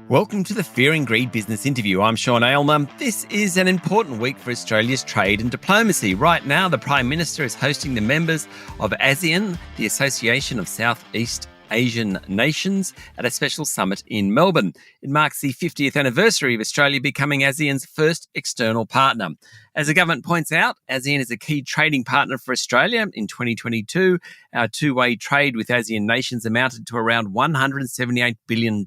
Welcome to the Fear and Greed Business Interview. I'm Sean Aylmer. This is an important week for Australia's trade and diplomacy. Right now, the Prime Minister is hosting the members of ASEAN, the Association of Southeast Asian Nations, at a special summit in Melbourne. It marks the 50th anniversary of Australia becoming ASEAN's first external partner. As the government points out, ASEAN is a key trading partner for Australia. In 2022, our two-way trade with ASEAN nations amounted to around $178 billion,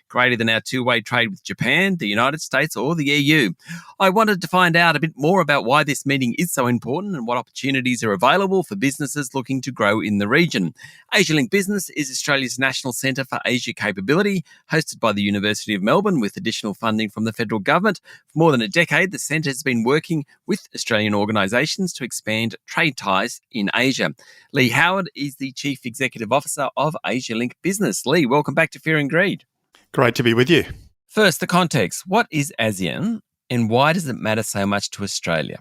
greater than our two-way trade with Japan, the United States or the EU. I wanted to find out a bit more about why this meeting is so important and what opportunities are available for businesses looking to grow in the region. Asialink Business is Australia's national centre for Asia capability, hosted by the University of Melbourne with additional funding from the federal government. For more than a decade, the centre has been working with Australian organisations to expand trade ties in Asia. Leigh Howard is the Chief Executive Officer of Asialink Business. Leigh, welcome back to Fear and Greed. Great to be with you. First, the context. What is ASEAN and why does it matter so much to Australia?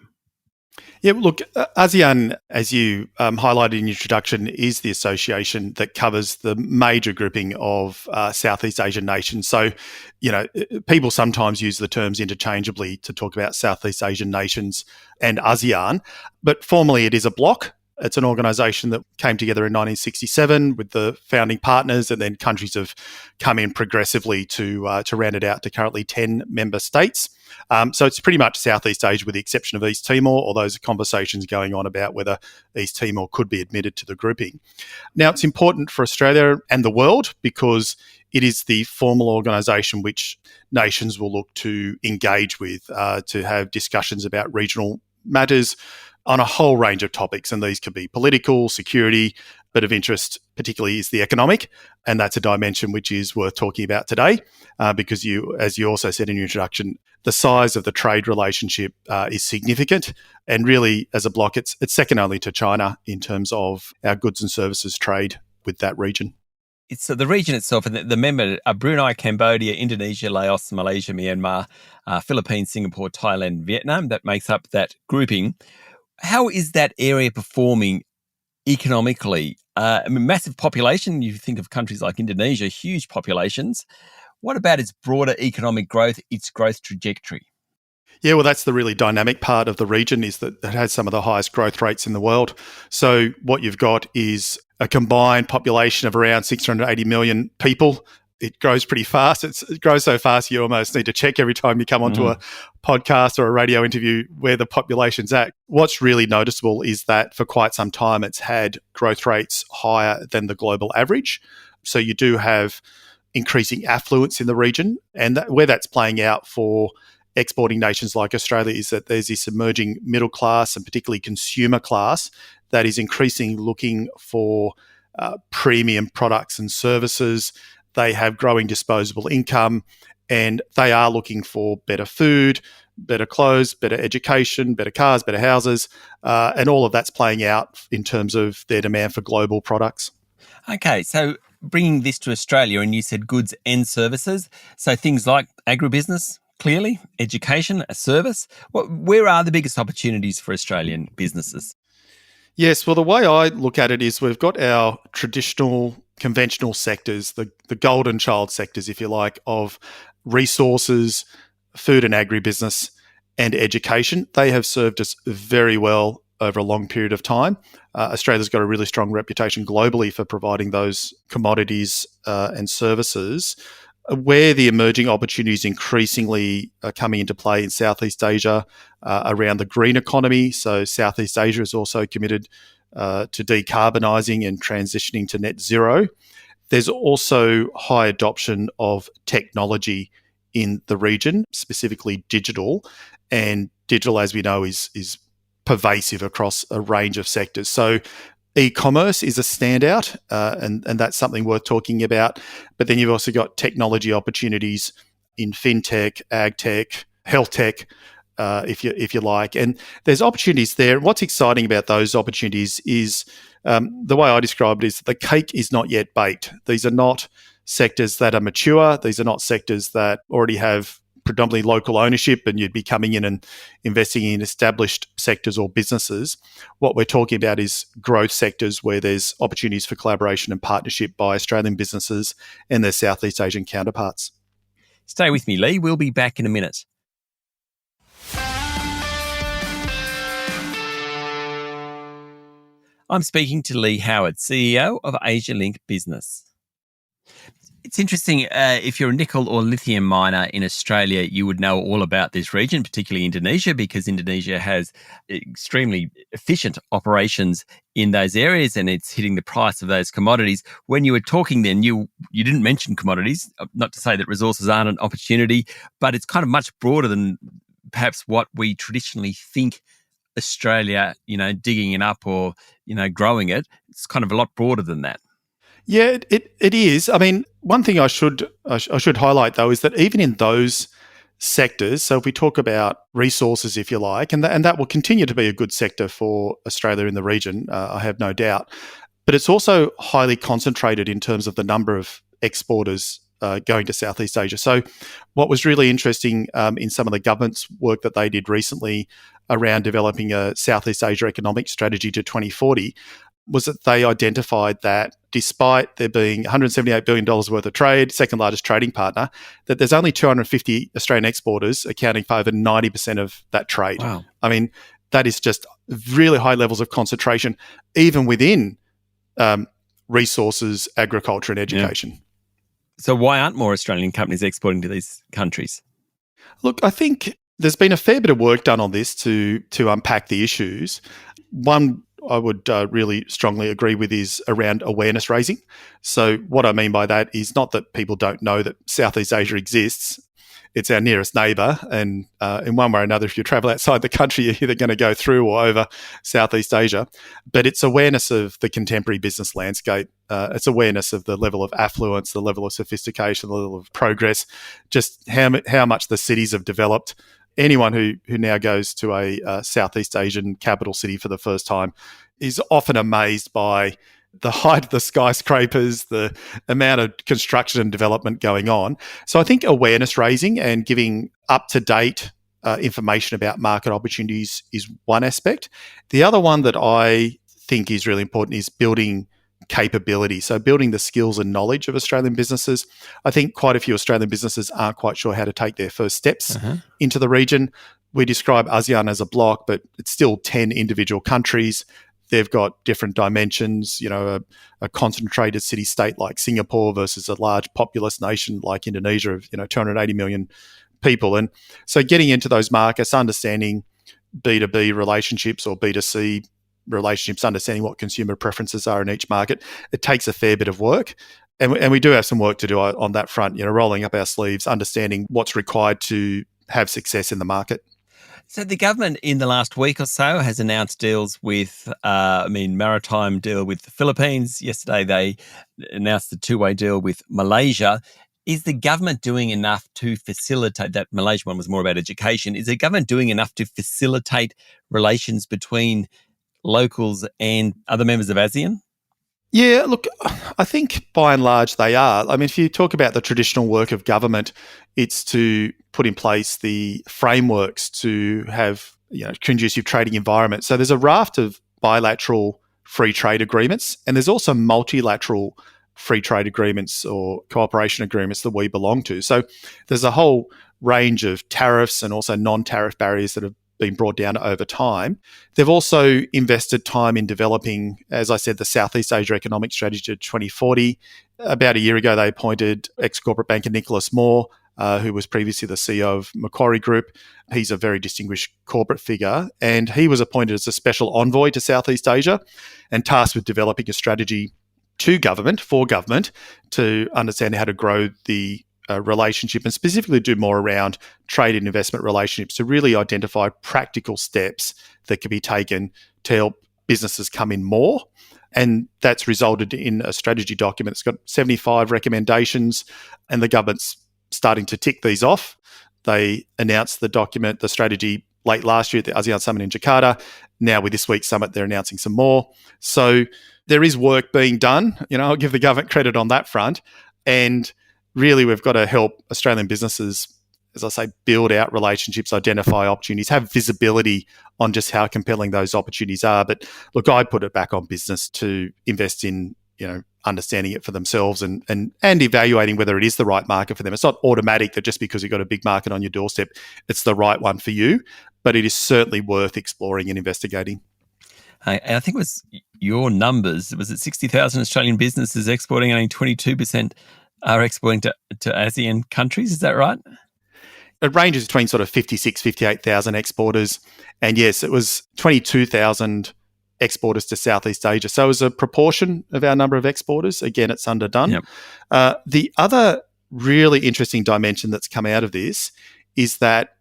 Yeah, look, ASEAN, as you highlighted in your introduction, is the association that covers the major grouping of Southeast Asian nations. So, people sometimes use the terms interchangeably to talk about Southeast Asian nations and ASEAN, but formally it is a bloc. It's an organisation that came together in 1967 with the founding partners, and then countries have come in progressively to round it out to currently 10 member states. So it's pretty much Southeast Asia with the exception of East Timor, although there's conversations going on about whether East Timor could be admitted to the grouping. Now, it's important for Australia and the world because it is the formal organisation which nations will look to engage with to have discussions about regional matters on a whole range of topics, and these could be political, security, but of interest particularly is the economic, and that's a dimension which is worth talking about today because as you also said in your introduction, the size of the trade relationship is significant, and really as a bloc it's second only to China in terms of our goods and services trade with that region. It's the region itself, and the member are Brunei, Cambodia, Indonesia, Laos, Malaysia, Myanmar, Philippines, Singapore, Thailand, Vietnam, that makes up that grouping. How is that area performing economically? Massive population. You think of countries like Indonesia, huge populations. What about its broader economic growth, its growth trajectory? Yeah, well, that's the really dynamic part of the region, is that it has some of the highest growth rates in the world. So what you've got is a combined population of around 680 million people. It grows pretty fast. It grows so fast you almost need to check every time you come onto a podcast or a radio interview where the population's at. What's really noticeable is that for quite some time it's had growth rates higher than the global average. So you do have increasing affluence in the region, and where that's playing out for exporting nations like Australia is that there's this emerging middle class and particularly consumer class that is increasingly looking for premium products and services. They have growing disposable income, and they are looking for better food, better clothes, better education, better cars, better houses, and all of that's playing out in terms of their demand for global products. Okay, so bringing this to Australia, and you said goods and services, so things like agribusiness, clearly, education, a service. Where are the biggest opportunities for Australian businesses? Yes, well, the way I look at it is we've got our traditional conventional sectors, the golden child sectors, if you like, of resources, food and agribusiness, and education. They have served us very well over a long period of time. Australia's got a really strong reputation globally for providing those commodities and services. Where the emerging opportunities increasingly are coming into play in Southeast Asia around the green economy. So Southeast Asia is also committed to decarbonising and transitioning to net zero. There's also high adoption of technology in the region, specifically digital. And digital, as we know, is pervasive across a range of sectors. So e-commerce is a standout, and that's something worth talking about. But then you've also got technology opportunities in fintech, ag tech, health tech, if you like. And there's opportunities there. What's exciting about those opportunities is the way I describe it is the cake is not yet baked. These are not sectors that are mature. These are not sectors that already have predominantly local ownership and you'd be coming in and investing in established sectors or businesses. What we're talking about is growth sectors where there's opportunities for collaboration and partnership by Australian businesses and their Southeast Asian counterparts. Stay with me, Leigh. We'll be back in a minute. I'm speaking to Leigh Howard, CEO of Asialink Business. It's interesting, if you're a nickel or lithium miner in Australia, you would know all about this region, particularly Indonesia, because Indonesia has extremely efficient operations in those areas and it's hitting the price of those commodities. When you were talking then, you didn't mention commodities, not to say that resources aren't an opportunity, but it's kind of much broader than perhaps what we traditionally think Australia, digging it up or, growing it. It's kind of a lot broader than that. Yeah, it is. I mean, one thing I should highlight though is that even in those sectors, so if we talk about resources, if you like, and that will continue to be a good sector for Australia in the region, I have no doubt. But it's also highly concentrated in terms of the number of exporters going to Southeast Asia. So what was really interesting in some of the government's work that they did recently around developing a Southeast Asia economic strategy to 2040 was that they identified that despite there being $178 billion worth of trade, second largest trading partner, that there's only 250 Australian exporters accounting for over 90% of that trade. Wow. I mean, that is just really high levels of concentration, even within resources, agriculture and education. Yeah. So why aren't more Australian companies exporting to these countries? Look, I think there's been a fair bit of work done on this to unpack the issues. One I would really strongly agree with is around awareness raising. So what I mean by that is not that people don't know that Southeast Asia exists. It's our nearest neighbour, and in one way or another, if you travel outside the country, you're either going to go through or over Southeast Asia. But it's awareness of the contemporary business landscape. It's awareness of the level of affluence, the level of sophistication, the level of progress, just how much the cities have developed. Anyone who now goes to a Southeast Asian capital city for the first time is often amazed by the height of the skyscrapers, the amount of construction and development going on. So I think awareness raising and giving up-to-date information about market opportunities is one aspect. The other one that I think is really important is building capability. So building the skills and knowledge of Australian businesses. I think quite a few Australian businesses aren't quite sure how to take their first steps into the region. We describe ASEAN as a bloc, but it's still 10 individual countries. They've got different dimensions, a concentrated city-state like Singapore versus a large populous nation like Indonesia of, 280 million people. And so getting into those markets, understanding B2B relationships or B2C relationships, understanding what consumer preferences are in each market, it takes a fair bit of work. And we do have some work to do on that front, rolling up our sleeves, understanding what's required to have success in the market. So the government in the last week or so has announced deals with, maritime deal with the Philippines. Yesterday they announced the two-way deal with Malaysia. Is the government doing enough to facilitate, that Malaysia one was more about education, is the government doing enough to facilitate relations between locals and other members of ASEAN? Yeah, look, I think by and large they are. I mean, if you talk about the traditional work of government, it's to put in place the frameworks to have, conducive trading environment. So there's a raft of bilateral free trade agreements, and there's also multilateral free trade agreements or cooperation agreements that we belong to. So there's a whole range of tariffs and also non-tariff barriers that have been brought down over time. They've also invested time in developing, as I said, the Southeast Asia Economic Strategy to 2040. About a year ago, they appointed ex-corporate banker Nicholas Moore, who was previously the CEO of Macquarie Group. He's a very distinguished corporate figure, and he was appointed as a special envoy to Southeast Asia and tasked with developing a strategy for government, to understand how to grow the relationship and specifically do more around trade and investment relationships to really identify practical steps that can be taken to help businesses come in more. And that's resulted in a strategy document. It's got 75 recommendations, and the government's starting to tick these off. They announced the strategy late last year at the ASEAN Summit in Jakarta. Now with this week's summit, they're announcing some more. So there is work being done. I'll give the government credit on that front. And really, we've got to help Australian businesses, as I say, build out relationships, identify opportunities, have visibility on just how compelling those opportunities are. But look, I put it back on business to invest in, understanding it for themselves and evaluating whether it is the right market for them. It's not automatic that just because you've got a big market on your doorstep, it's the right one for you, but it is certainly worth exploring and investigating. I think it was your numbers. Was it 60,000 Australian businesses exporting, and only 22% are exporting to ASEAN countries? Is that right? It ranges between sort of 56, 58,000 exporters. And yes, it was 22,000 exporters to Southeast Asia. So as a proportion of our number of exporters, again, it's underdone. Yep. The other really interesting dimension that's come out of this is that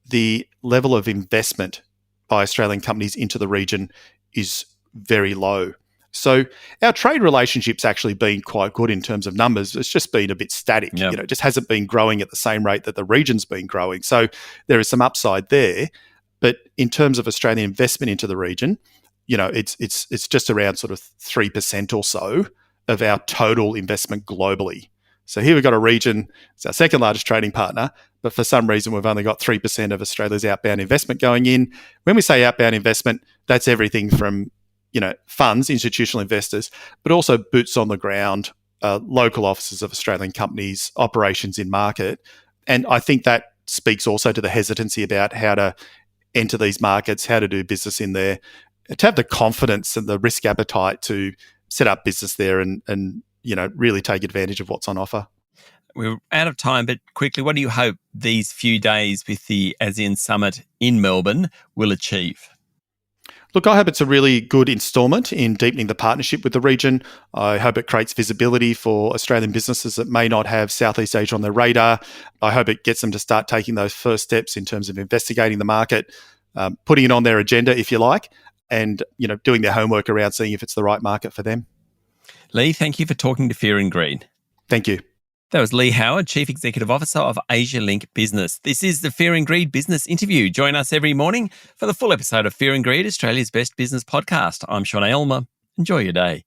the level of investment by Australian companies into the region is very low. So our trade relationship's actually been quite good in terms of numbers. It's just been a bit static. Yep. It just hasn't been growing at the same rate that the region's been growing. So there is some upside there. But in terms of Australian investment into the region, it's just around sort of 3% or so of our total investment globally. So here we've got a region, it's our second largest trading partner, but for some reason we've only got 3% of Australia's outbound investment going in. When we say outbound investment, that's everything from funds, institutional investors, but also boots on the ground, local offices of Australian companies, operations in market. And I think that speaks also to the hesitancy about how to enter these markets, how to do business in there, to have the confidence and the risk appetite to set up business there and really take advantage of what's on offer. We're out of time, but quickly, what do you hope these few days with the ASEAN Summit in Melbourne will achieve? Look, I hope it's a really good instalment in deepening the partnership with the region. I hope it creates visibility for Australian businesses that may not have Southeast Asia on their radar. I hope it gets them to start taking those first steps in terms of investigating the market, putting it on their agenda, if you like, and doing their homework around seeing if it's the right market for them. Leigh, thank you for talking to Fear and Greed. Thank you. That was Leigh Howard, Chief Executive Officer of Asialink Business. This is the Fear and Greed Business Interview. Join us every morning for the full episode of Fear and Greed, Australia's best business podcast. I'm Sean Aylmer. Enjoy your day.